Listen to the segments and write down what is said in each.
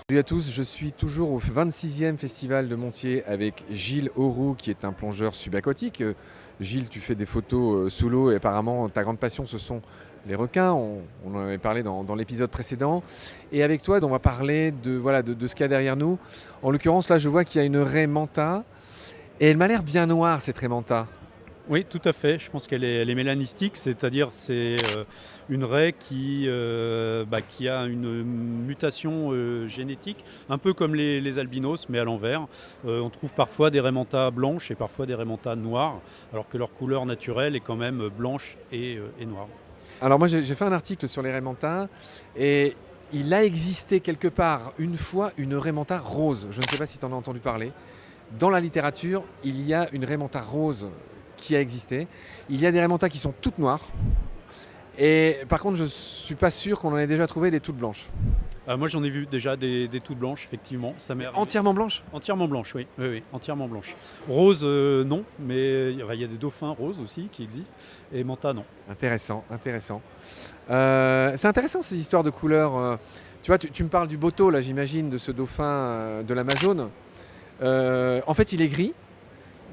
Salut à tous, je suis toujours au 26e festival de Montier avec Gilles Auroux qui est un plongeur subaquatique. Gilles, tu fais des photos sous l'eau et apparemment ta grande passion ce sont les requins, on en avait parlé dans l'épisode précédent. Et avec toi, on va parler de ce qu'il y a derrière nous. En l'occurrence là je vois qu'il y a une raie manta et elle m'a l'air bien noire cette raie manta. Oui, tout à fait. Je pense elle est mélanistique, c'est-à-dire c'est une raie qui a une mutation génétique, un peu comme les albinos, mais à l'envers. On trouve parfois des raies manta blanches et parfois des raies manta noires, alors que leur couleur naturelle est quand même blanche et noire. Alors moi j'ai fait un article sur les raies manta et il a existé quelque part une fois une raie manta rose. Je ne sais pas si tu en as entendu parler. Dans la littérature, il y a une raie manta rose qui a existé. Il y a des raies manta qui sont toutes noires. Et par contre, je ne suis pas sûr qu'on en ait déjà trouvé des toutes blanches. Moi j'en ai vu déjà des toutes blanches, effectivement. Ça m'est arrivé. Entièrement blanches? Entièrement blanche, oui. Oui, entièrement blanche. Rose, non, mais il y a des dauphins roses aussi qui existent, et manta, non. Intéressant, intéressant. C'est intéressant ces histoires de couleurs. Tu vois, tu me parles du boto, là, j'imagine, de ce dauphin de l'Amazone. En fait, il est gris,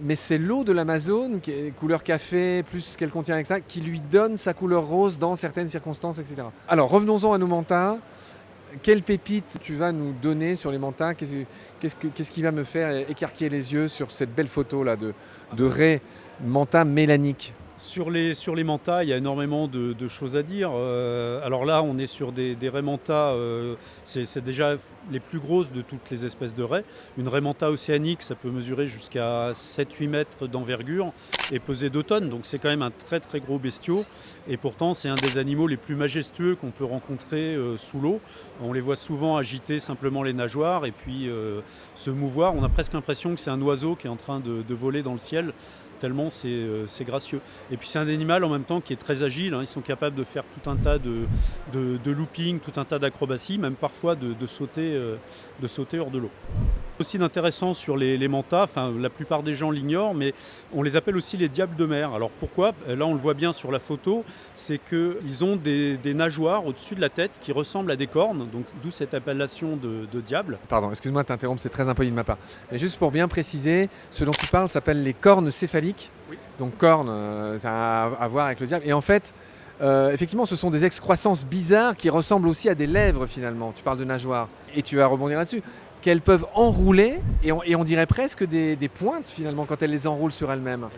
mais c'est l'eau de l'Amazone, qui est couleur café, plus ce qu'elle contient avec ça, qui lui donne sa couleur rose dans certaines circonstances, etc. Alors, revenons-en à nos mantas. Quelle pépite tu vas nous donner sur les mantas? Qu'est-ce qui va me faire écarquiller les yeux sur cette belle photo-là de raie manta mélanique? Sur les mantas, il y a énormément de choses à dire. Alors là, on est sur des raies mantas, c'est déjà les plus grosses de toutes les espèces de raies. Une raie manta océanique, ça peut mesurer jusqu'à 7-8 mètres d'envergure et peser 2 tonnes. Donc c'est quand même un très très gros bestiau. Et pourtant, c'est un des animaux les plus majestueux qu'on peut rencontrer sous l'eau. On les voit souvent agiter simplement les nageoires et puis se mouvoir. On a presque l'impression que c'est un oiseau qui est en train de voler dans le ciel, tellement c'est gracieux. Et puis c'est un animal en même temps qui est très agile, hein. Ils sont capables de faire tout un tas de looping, tout un tas d'acrobaties, même parfois de sauter hors de l'eau. Aussi d'intéressant sur les mantas, enfin la plupart des gens l'ignorent, mais on les appelle aussi les diables de mer. Alors pourquoi? Là on le voit bien sur la photo, c'est qu'ils ont des nageoires au-dessus de la tête qui ressemblent à des cornes, donc d'où cette appellation de diable. Pardon, excuse-moi de t'interrompre, c'est très impoli de ma part. Mais juste pour bien préciser, ce dont tu parles s'appelle les cornes céphaliques. Oui. Donc cornes, ça a à voir avec le diable. Et en fait, effectivement, ce sont des excroissances bizarres qui ressemblent aussi à des lèvres finalement. Tu parles de nageoires. Et tu vas rebondir là-dessus. Qu'elles peuvent enrouler, et on dirait presque des pointes finalement quand elles les enroulent sur elles-mêmes.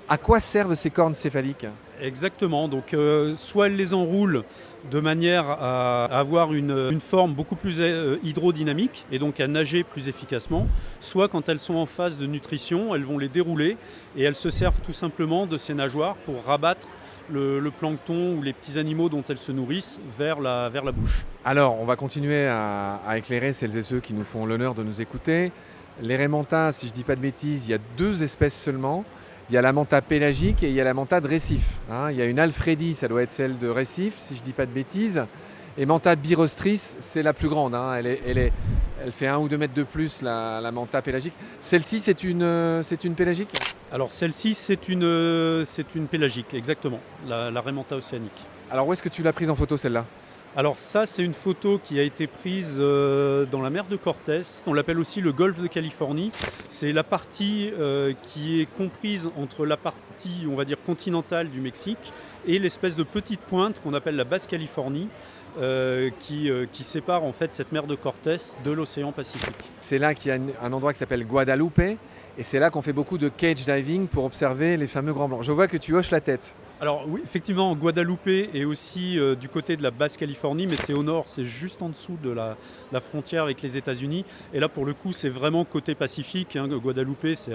À quoi servent ces cornes céphaliques? Exactement, donc soit elles les enroulent de manière à avoir une forme beaucoup plus hydrodynamique et donc à nager plus efficacement, soit quand elles sont en phase de nutrition, elles vont les dérouler et elles se servent tout simplement de ces nageoires pour rabattre le plancton ou les petits animaux dont elles se nourrissent vers la bouche. Alors, on va continuer à éclairer celles et ceux qui nous font l'honneur de nous écouter. Les raies manta, si je ne dis pas de bêtises, il y a 2 espèces seulement. Il y a la manta pélagique et il y a la manta de récif. Il y a une alfredi, ça doit être celle de récif, si je ne dis pas de bêtises. Et manta birostris, c'est la plus grande. Elle fait 1 ou 2 mètres de plus, la manta pélagique. Celle-ci, c'est une pélagique? Alors celle-ci, c'est une pélagique, exactement, la raie manta océanique. Alors où est-ce que tu l'as prise en photo celle-là? Alors ça, c'est une photo qui a été prise dans la mer de Cortés. On l'appelle aussi le golfe de Californie. C'est la partie qui est comprise entre la partie, on va dire, continentale du Mexique et l'espèce de petite pointe qu'on appelle la Basse-Californie qui sépare en fait cette mer de Cortés de l'océan Pacifique. C'est là qu'il y a un endroit qui s'appelle Guadalupe et c'est là qu'on fait beaucoup de cage diving pour observer les fameux grands blancs. Je vois que tu hoches la tête. Alors oui, effectivement, Guadalupe est aussi du côté de la Basse-Californie, mais c'est au nord, c'est juste en dessous de la frontière avec les États-Unis. Et là, pour le coup, c'est vraiment côté Pacifique, hein. Guadalupe, c'est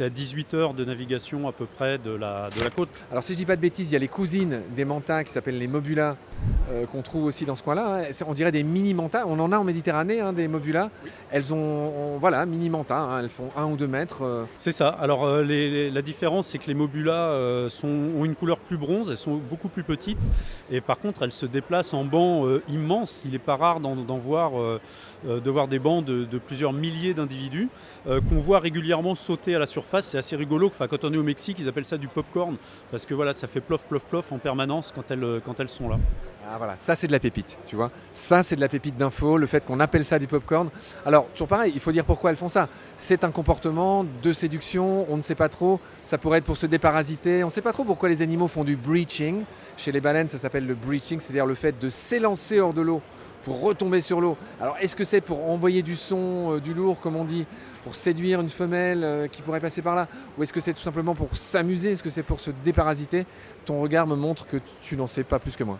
à 18 heures de navigation à peu près de la côte. Alors si je dis pas de bêtises, il y a les cousines des mantas qui s'appellent les mobulas qu'on trouve aussi dans ce coin-là. On dirait des mini mantas. On en a en Méditerranée, des mobulas. Oui. Elles ont voilà, mini mantas. Elles font 1 ou 2 mètres. C'est ça. Alors la différence, c'est que les mobulas ont une couleur plus bronze. Elles sont beaucoup plus petites. Et par contre, elles se déplacent en bancs immenses. Il n'est pas rare de voir des bancs de plusieurs milliers d'individus qu'on voit régulièrement sauter à la surface. C'est assez rigolo. Enfin, quand on est au Mexique, ils appellent ça du popcorn parce que voilà, ça fait plof plof plof en permanence quand elles sont là. Ah voilà, ça c'est de la pépite, tu vois. Ça c'est de la pépite d'info, le fait qu'on appelle ça du popcorn. Alors, toujours pareil, il faut dire pourquoi elles font ça. C'est un comportement de séduction, on ne sait pas trop. Ça pourrait être pour se déparasiter. On ne sait pas trop pourquoi les animaux font du breaching. Chez les baleines, ça s'appelle le breaching, c'est-à-dire le fait de s'élancer hors de l'eau pour retomber sur l'eau. Alors, est-ce que c'est pour envoyer du son, du lourd, comme on dit, pour séduire une femelle qui pourrait passer par là? Ou est-ce que c'est tout simplement pour s'amuser? Est-ce que c'est pour se déparasiter? Ton regard me montre que tu n'en sais pas plus que moi.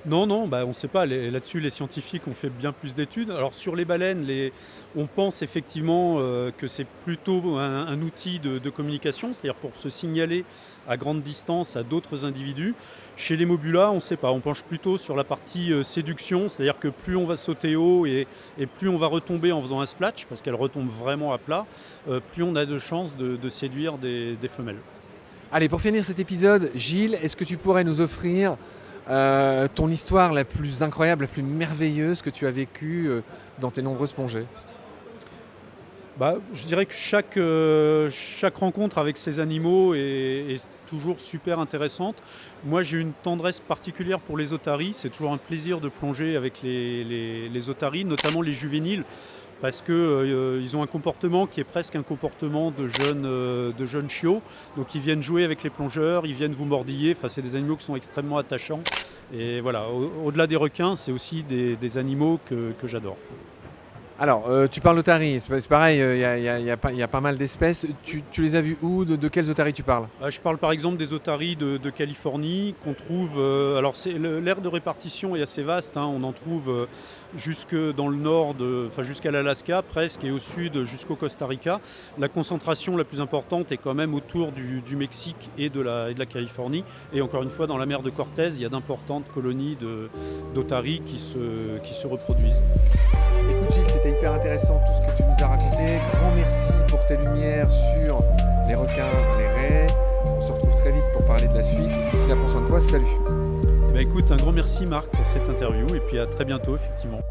Non, non, bah, on ne sait pas. Là-dessus, les scientifiques ont fait bien plus d'études. Alors sur les baleines, on pense effectivement que c'est plutôt un outil de communication, c'est-à-dire pour se signaler à grande distance à d'autres individus. Chez les mobulas, on ne sait pas. On penche plutôt sur la partie séduction, c'est-à-dire que plus on va sauter haut et plus on va retomber en faisant un splash, parce qu'elle retombe vraiment à plat, plus on a de chances de séduire des femelles. Allez, pour finir cet épisode, Gilles, est-ce que tu pourrais nous offrir ton histoire la plus incroyable, la plus merveilleuse que tu as vécue dans tes nombreuses plongées? Bah, je dirais que chaque rencontre avec ces animaux est toujours super intéressante. Moi, j'ai une tendresse particulière pour les otaries. C'est toujours un plaisir de plonger avec les otaries, notamment les juvéniles, parce qu'ils ont un comportement qui est presque un comportement de jeunes chiots. Donc ils viennent jouer avec les plongeurs, ils viennent vous mordiller. Enfin, c'est des animaux qui sont extrêmement attachants. Et voilà, au-delà des requins, c'est aussi des animaux que j'adore. Alors, tu parles d'otaries, c'est pareil, il y a pas mal d'espèces. Tu les as vues où? De quelles otaries tu parles? Je parle par exemple des otaries de Californie qu'on trouve. Alors l'aire de répartition est assez vaste, hein, on en trouve jusque dans le nord, jusqu'à l'Alaska presque, et au sud jusqu'au Costa Rica. La concentration la plus importante est quand même autour du Mexique et de la Californie. Et encore une fois, dans la mer de Cortés, il y a d'importantes colonies d'otaries qui se reproduisent. Écoute Gilles, c'était hyper intéressant tout ce que tu nous as raconté. Grand merci pour tes lumières sur les requins, les raies. On se retrouve très vite pour parler de la suite. D'ici là, prends soin de toi, salut. Écoute, un grand merci Marc pour cette interview et puis à très bientôt effectivement.